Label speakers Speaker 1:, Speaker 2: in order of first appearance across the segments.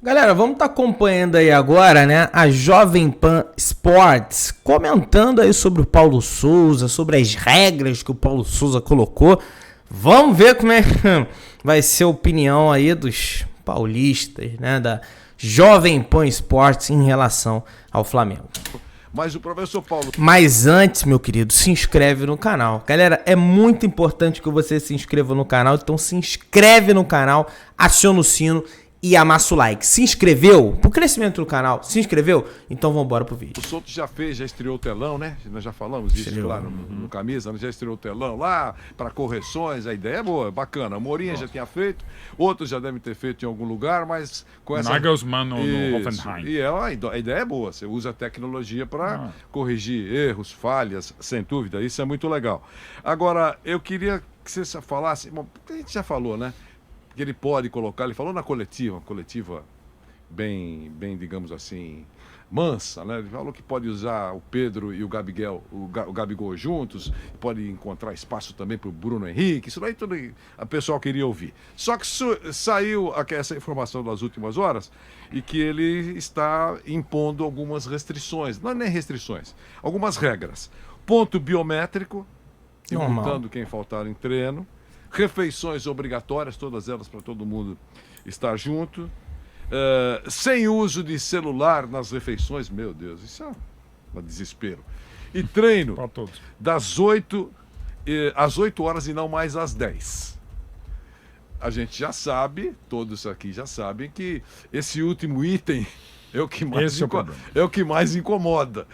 Speaker 1: Galera, vamos estar acompanhando aí agora, né, a Jovem Pan Sports, comentando aí sobre o Paulo Souza, sobre as regras que o Paulo Souza colocou. Vamos ver como é que vai ser a opinião aí dos paulistas, né, da Jovem Pan Sports em relação ao Flamengo.
Speaker 2: Mas o professor Paulo...
Speaker 1: Mas antes, meu querido, se inscreve no canal. Galera, é muito importante que você se inscreva no canal, então se inscreve no canal, aciona o sino e amassa o like. Se inscreveu? Pro crescimento do canal, se inscreveu? Então vambora pro vídeo.
Speaker 2: O Souto já estreou o telão, né? Nós já falamos isso lá no Camisa, já estreou o telão lá para correções. A ideia é boa, é bacana. A Morinha já tinha feito, outros já devem ter feito em algum lugar, mas com essa...
Speaker 3: Nagelsmann no Hoffenheim.
Speaker 2: E a ideia é boa, você usa a tecnologia para corrigir erros, falhas, sem dúvida, isso é muito legal. Agora, eu queria que você falasse, bom, a gente já falou, né? Que ele pode colocar, ele falou na coletiva bem, digamos assim, mansa, né? Ele falou que pode usar o Pedro e o Gabigol juntos, pode encontrar espaço também para o Bruno Henrique, isso daí tudo a pessoa queria ouvir. Só que saiu essa informação das últimas horas e que ele está impondo algumas restrições, não é nem restrições, algumas regras. Ponto biométrico, multando quem faltar em treino. Refeições obrigatórias, todas elas para todo mundo estar junto. Sem uso de celular nas refeições, meu Deus, isso é um desespero. E treino das 8 às 8 horas e não mais às 10. A gente já sabe, todos aqui já sabem, que esse último item é o que mais incomoda.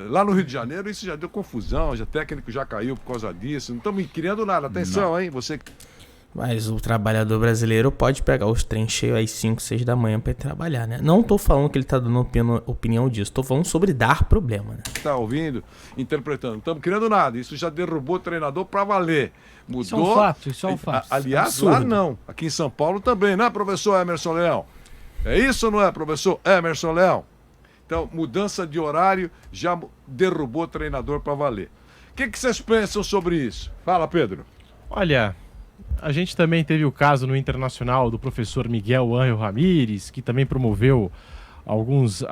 Speaker 2: Lá no Rio de Janeiro isso já deu confusão, o técnico já caiu por causa disso. Não estamos criando nada. Atenção, hein? Você...
Speaker 1: Mas o trabalhador brasileiro pode pegar os trens cheios às 5, 6 da manhã para ir trabalhar, né? Não tô falando que ele tá dando opinião disso, tô falando sobre dar problema, né?
Speaker 2: Tá ouvindo, interpretando. Não estamos criando nada. Isso já derrubou o treinador para valer. Mudou.
Speaker 4: Isso é um fato.
Speaker 2: Aliás, absurdo. Lá não. Aqui em São Paulo também, né, professor Emerson Leão? É isso ou não é, professor Emerson Leão? Então, mudança de horário já derrubou o treinador para valer. O que vocês pensam sobre isso? Fala, Pedro.
Speaker 4: Olha, a gente também teve o caso no Internacional do professor Miguel Ángel Ramírez, que também promoveu alguns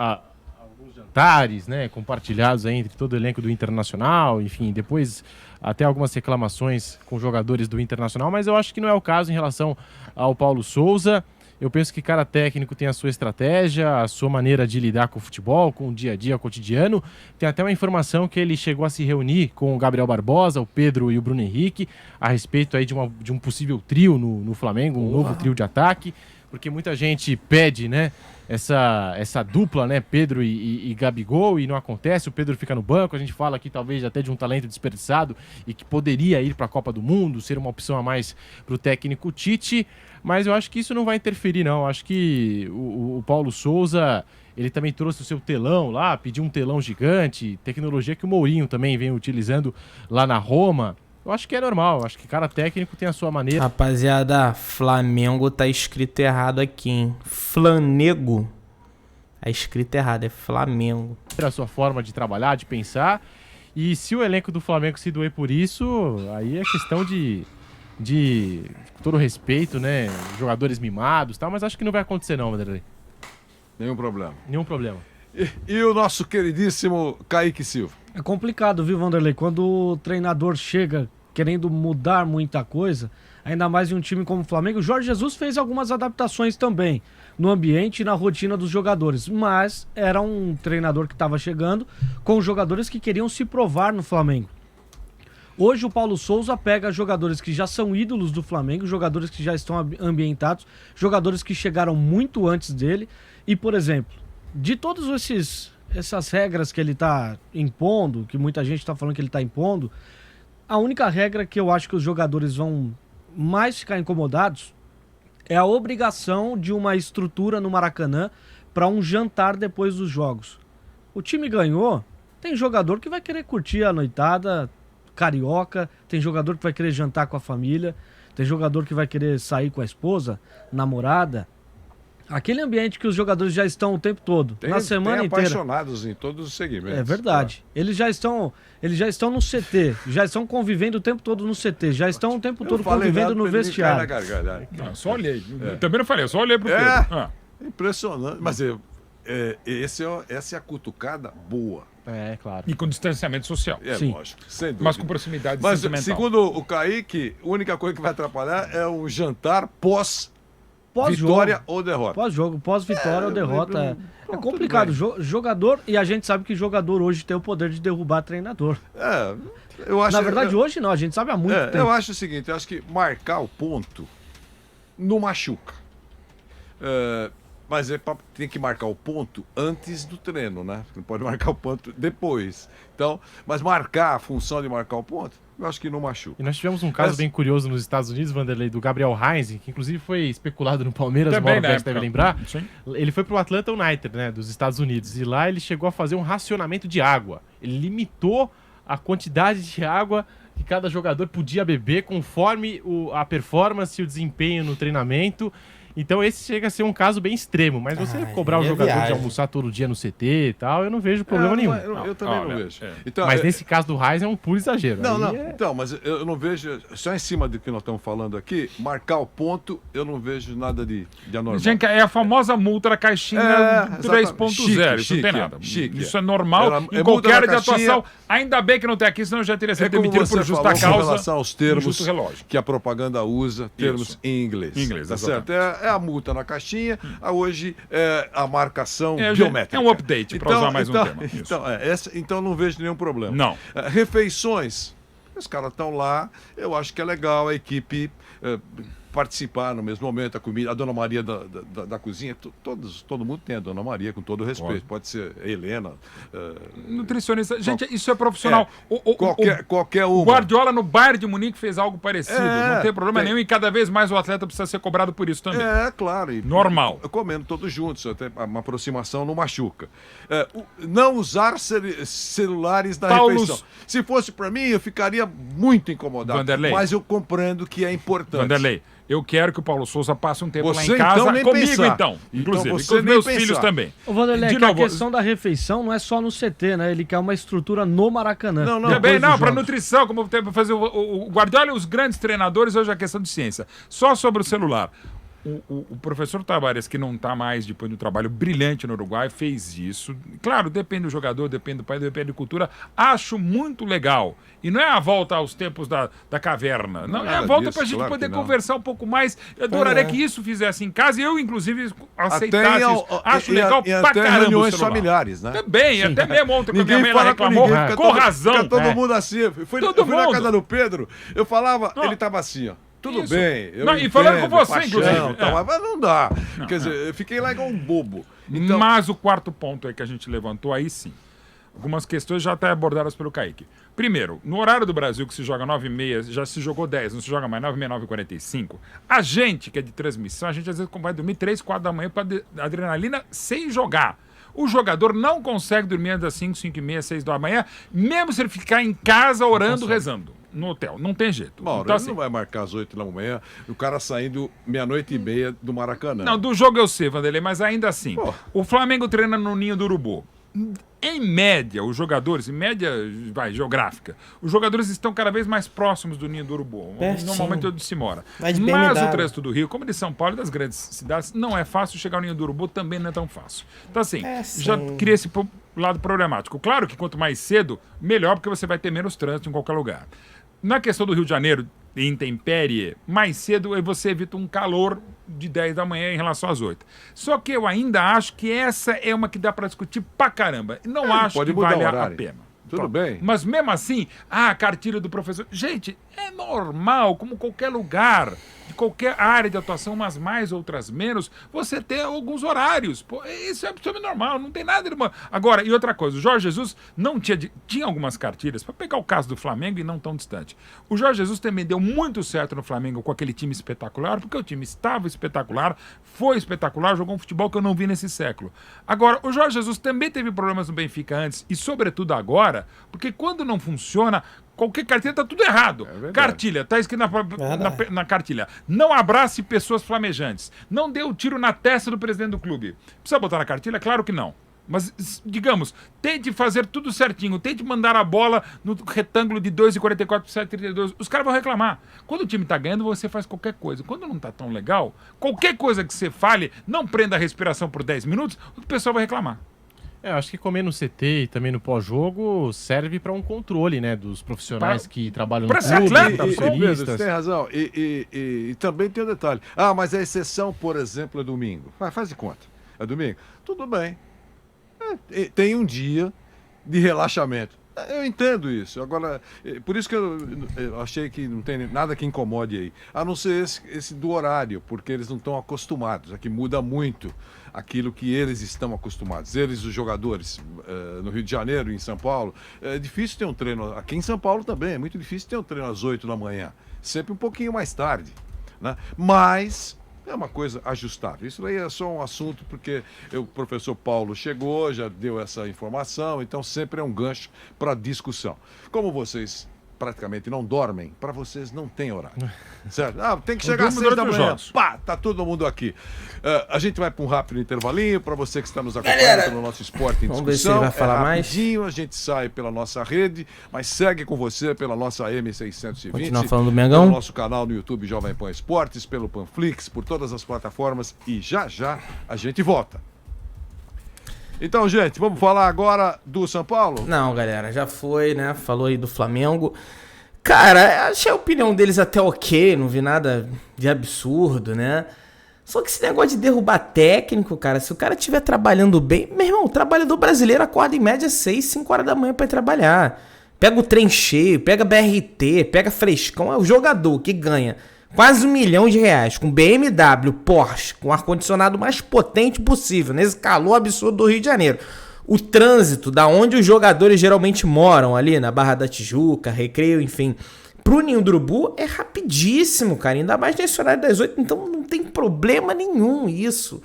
Speaker 4: jantares, né, compartilhados aí entre todo o elenco do Internacional, enfim, depois até algumas reclamações com jogadores do Internacional, mas eu acho que não é o caso em relação ao Paulo Souza. Eu penso que cada técnico tem a sua estratégia, a sua maneira de lidar com o futebol, com o dia a dia cotidiano. Tem até uma informação que ele chegou a se reunir com o Gabriel Barbosa, o Pedro e o Bruno Henrique, a respeito aí de um possível trio no Flamengo, um novo trio de ataque, porque muita gente pede, né, essa dupla, né, Pedro e Gabigol, e não acontece, o Pedro fica no banco, a gente fala aqui talvez até de um talento desperdiçado e que poderia ir para a Copa do Mundo, ser uma opção a mais para o técnico Tite, mas eu acho que isso não vai interferir não, acho que o Paulo Souza, ele também trouxe o seu telão lá, pediu um telão gigante, tecnologia que o Mourinho também vem utilizando lá na Roma. Eu acho que é normal, acho que cada técnico tem a sua maneira.
Speaker 1: Rapaziada, Flamengo tá escrito errado aqui, hein? Flanego. É escrito errado, é Flamengo.
Speaker 4: A sua forma de trabalhar, de pensar. E se o elenco do Flamengo se doer por isso, aí é questão de com todo respeito, né? Jogadores mimados e tal, mas acho que não vai acontecer não, Vanderlei.
Speaker 2: Nenhum problema.
Speaker 4: Nenhum problema.
Speaker 2: E o nosso queridíssimo Kaique Silva?
Speaker 5: É complicado, viu, Vanderlei? Quando o treinador chega querendo mudar muita coisa, ainda mais em um time como o Flamengo, o Jorge Jesus fez algumas adaptações também no ambiente e na rotina dos jogadores, mas era um treinador que estava chegando com jogadores que queriam se provar no Flamengo. Hoje o Paulo Souza pega jogadores que já são ídolos do Flamengo, jogadores que já estão ambientados, jogadores que chegaram muito antes dele e, por exemplo, de todos essas regras que ele está impondo, que muita gente está falando que ele está impondo, a única regra que eu acho que os jogadores vão mais ficar incomodados é a obrigação de uma estrutura no Maracanã para um jantar depois dos jogos. O time ganhou, tem jogador que vai querer curtir a noitada carioca, tem jogador que vai querer jantar com a família, tem jogador que vai querer sair com a esposa, namorada. Aquele ambiente que os jogadores já estão o tempo todo, na semana inteira.
Speaker 2: Apaixonados em todos os segmentos.
Speaker 5: É verdade. Claro. Eles já estão no CT, já estão convivendo o tempo todo no CT, já estão o tempo todo convivendo no vestiário.
Speaker 3: Não, só olhei. Também não falei, eu só olhei pro Pedro.
Speaker 2: Impressionante. Mas essa é a cutucada boa.
Speaker 4: Claro.
Speaker 3: E com distanciamento social.
Speaker 5: Sim.
Speaker 2: Lógico, sem dúvida.
Speaker 3: Mas com proximidade
Speaker 2: Mas,
Speaker 3: sentimental.
Speaker 2: segundo o Kaique, a única coisa que vai atrapalhar é o jantar
Speaker 5: Pós-jogo.
Speaker 2: pós-vitória ou derrota.
Speaker 5: Pós-jogo, pós-vitória ou derrota. É
Speaker 2: tudo
Speaker 5: complicado.
Speaker 2: bem.
Speaker 5: Jogador, e a gente sabe que jogador hoje tem o poder de derrubar treinador.
Speaker 2: Eu acho,
Speaker 5: Na verdade, hoje não, a gente sabe há muito tempo.
Speaker 2: eu acho o seguinte, eu acho que marcar o ponto não machuca. Mas tem que marcar o ponto antes do treino, né? Não pode marcar o ponto depois. Então, mas marcar, a função de marcar o ponto, eu acho que não machuca.
Speaker 4: E nós tivemos um caso bem curioso nos Estados Unidos, Vanderlei, do Gabriel Heinz, que inclusive foi especulado no Palmeiras, o Mauro Betts deve lembrar.
Speaker 3: Sim.
Speaker 4: Ele foi pro Atlanta United, né, dos Estados Unidos, e lá ele chegou a fazer um racionamento de água. Ele limitou a quantidade de água que cada jogador podia beber conforme a performance e o desempenho no treinamento. Então esse chega a ser um caso bem extremo, mas você cobrar o jogador de almoçar todo dia no CT e tal, eu não vejo problema nenhum.
Speaker 2: Eu também não vejo. Então,
Speaker 4: mas nesse caso do Reis é um puro exagero.
Speaker 2: Então, mas eu não vejo, só em cima do que nós estamos falando aqui, marcar o ponto, eu não vejo nada de anormal.
Speaker 3: Gente, é a famosa multa da caixinha 3.0, isso não tem nada. Isso é normal em qualquer área de atuação. Ainda bem que não tem aqui, senão já teria sido demitido por justa causa.
Speaker 2: Com relação aos termos que a propaganda usa, termos em inglês. Tá certo? É a multa na caixinha, hoje é a marcação biométrica.
Speaker 3: É um update, para usar mais um termo.
Speaker 2: Então não vejo nenhum problema.
Speaker 3: Não.
Speaker 2: Refeições, os caras estão lá, eu acho que é legal a equipe participar no mesmo momento, a comida, a Dona Maria da cozinha, todo mundo tem a Dona Maria, com todo respeito, pode ser a Helena.
Speaker 3: Nutricionista, gente, isso é profissional.
Speaker 2: Qualquer um.
Speaker 3: O Guardiola no Bayern de Munique fez algo parecido, não tem problema nenhum, e cada vez mais o atleta precisa ser cobrado por isso também.
Speaker 2: Claro.
Speaker 3: Normal.
Speaker 2: Comendo todos juntos, até uma aproximação não machuca. Não usar celulares na refeição. Se fosse para mim, eu ficaria muito incomodado.
Speaker 3: Vanderlei.
Speaker 2: Mas eu compreendo que é importante.
Speaker 3: Vanderlei, eu quero que o Paulo Souza passe um tempo
Speaker 2: Você,
Speaker 3: lá em casa
Speaker 2: então, nem
Speaker 3: comigo,
Speaker 2: pensar.
Speaker 3: Inclusive,
Speaker 2: Então,
Speaker 3: com os meus filhos também.
Speaker 5: O Vanderlei, a questão da refeição não é só no CT, né? Ele quer uma estrutura no Maracanã.
Speaker 3: Para nutrição, como tem para fazer o Guardiola e os grandes treinadores, hoje é questão de ciência. Só sobre o celular. O professor Tavares, que não está mais depois do trabalho brilhante no Uruguai, fez isso. Claro, depende do jogador, depende do país, depende da cultura. Acho muito legal. E não é a volta aos tempos da caverna. Não, é a volta para a gente poder conversar um pouco mais. Eu adoraria que isso fizesse em casa e eu, inclusive, aceitasse isso. Acho legal pra caramba.
Speaker 2: Reuniões familiares, né?
Speaker 3: Também, até mesmo ontem que a minha mãe ela reclamou. Com razão.
Speaker 2: Fica todo mundo assim. Eu fui na casa do Pedro, eu falava, ele estava assim, ó. Tudo bem.
Speaker 3: E falando com você, inclusive.
Speaker 2: Mas não dá. Quer dizer, eu fiquei lá igual um bobo.
Speaker 3: Então... Mas o quarto ponto aí que a gente levantou, aí sim. Algumas questões já até abordadas pelo Kaique. Primeiro, no horário do Brasil, que se joga 9h30, já se jogou 10, não se joga mais 9h30, 9h45. A gente que é de transmissão, a gente às vezes vai dormir 3, 4 da manhã para adrenalina sem jogar. O jogador não consegue dormir antes das 5, 5h30, 6 da manhã, mesmo se ele ficar em casa orando, rezando. No hotel, não tem jeito.
Speaker 2: Mauro,
Speaker 3: então,
Speaker 2: ele não vai marcar às 8 da manhã, o cara saindo 00h30 do Maracanã.
Speaker 3: Não, do jogo eu sei, Vanderlei, mas ainda assim. O Flamengo treina no Ninho do Urubu. Em média, os jogadores, em média geográfica, os jogadores estão cada vez mais próximos do Ninho do Urubu. Normalmente onde se mora. Mas o trânsito do Rio, como de São Paulo e das grandes cidades, não é fácil. Chegar ao Ninho do Urubu também não é tão fácil. Então assim, já cria esse lado problemático. Claro que quanto mais cedo, melhor, porque você vai ter menos trânsito em qualquer lugar. Na questão do Rio de Janeiro, intempérie, mais cedo você evita um calor de 10 da manhã em relação às 8. Só que eu ainda acho que essa é uma que dá para discutir pra caramba. Não acho que vale a pena.
Speaker 2: Tudo bem.
Speaker 3: Mas mesmo assim, a cartilha do professor... Gente, é normal, como qualquer lugar, de qualquer área de atuação, umas mais, outras menos, você ter alguns horários. Pô, isso é absolutamente normal, não tem nada de... Agora, e outra coisa, o Jorge Jesus não tinha algumas cartilhas, para pegar o caso do Flamengo e não tão distante. O Jorge Jesus também deu muito certo no Flamengo com aquele time espetacular, porque o time estava espetacular, foi espetacular, jogou um futebol que eu não vi nesse século. Agora, o Jorge Jesus também teve problemas no Benfica antes, e sobretudo agora, porque quando não funciona, qualquer cartilha tá tudo errado. Cartilha, tá escrito na cartilha. Não abrace pessoas flamejantes. Não dê o tiro na testa do presidente do clube. Precisa botar na cartilha? Claro que não. Mas, digamos, tente fazer tudo certinho. Tente mandar a bola no retângulo de 2,44 por 7,32. Os caras vão reclamar. Quando o time tá ganhando, você faz qualquer coisa. Quando não tá tão legal, qualquer coisa que você fale, não prenda a respiração por 10 minutos, o pessoal vai reclamar.
Speaker 4: Eu acho que comer no CT e também no pós-jogo serve para um controle, né, dos profissionais que trabalham no
Speaker 3: Pra ser
Speaker 4: clube,
Speaker 3: atleta,
Speaker 4: dos
Speaker 2: Pedro, você
Speaker 4: seristas.
Speaker 2: tem razão. E também tem um detalhe. Mas a exceção, por exemplo, é domingo. Faz de conta. É domingo? Tudo bem. Tem um dia de relaxamento. Eu entendo isso. Agora, por isso que eu achei que não tem nada que incomode aí. A não ser esse do horário, porque eles não estão acostumados. Aqui muda muito aquilo que eles estão acostumados. Eles, os jogadores, no Rio de Janeiro, em São Paulo, é difícil ter um treino. Aqui em São Paulo também, é muito difícil ter um treino às 8 da manhã. Sempre um pouquinho mais tarde, né? Mas é uma coisa ajustável. Isso aí é só um assunto porque o professor Paulo chegou, já deu essa informação, então sempre é um gancho para discussão. Como vocês praticamente não dormem, para vocês não tem horário. Certo? Tem que chegar às 6 da manhã. Pá, tá todo mundo aqui. A gente vai para um rápido intervalinho para você que está nos acompanhando pelo nosso Esporte em Discussão.
Speaker 1: Vamos ver se ele vai falar mais.
Speaker 2: Rapidinho, a gente sai pela nossa rede, mas segue com você pela nossa M620.
Speaker 1: Continuar falando do Mengão.
Speaker 2: Pelo nosso canal no YouTube Jovem Pan Esportes, pelo Panflix, por todas as plataformas e já a gente volta. Então, gente, vamos falar agora do São Paulo?
Speaker 1: Não, galera, já foi, né? Falou aí do Flamengo. Cara, achei a opinião deles até ok, não vi nada de absurdo, né? Só que esse negócio de derrubar técnico, cara, se o cara estiver trabalhando bem... Meu irmão, o trabalhador brasileiro acorda em média 6, 5 horas da manhã pra ir trabalhar. Pega o trem cheio, pega BRT, pega frescão. É o jogador que ganha quase R$1 milhão, com BMW, Porsche, com o ar-condicionado mais potente possível, nesse calor absurdo do Rio de Janeiro. O trânsito, da onde os jogadores geralmente moram, ali na Barra da Tijuca, Recreio, enfim, pro Ninho do Urubu é rapidíssimo, cara. Ainda mais nesse horário das 8, então não tem problema nenhum isso.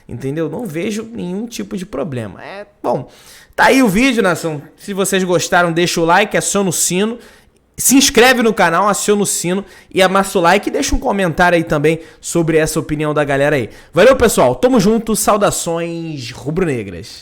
Speaker 1: Entendeu? Não vejo nenhum tipo de problema. Bom, tá aí o vídeo, nação. Se vocês gostaram, deixa o like, aciona o sino. Se inscreve no canal, aciona o sino e amassa o like e deixa um comentário aí também sobre essa opinião da galera aí. Valeu, pessoal. Tamo junto. Saudações rubro-negras.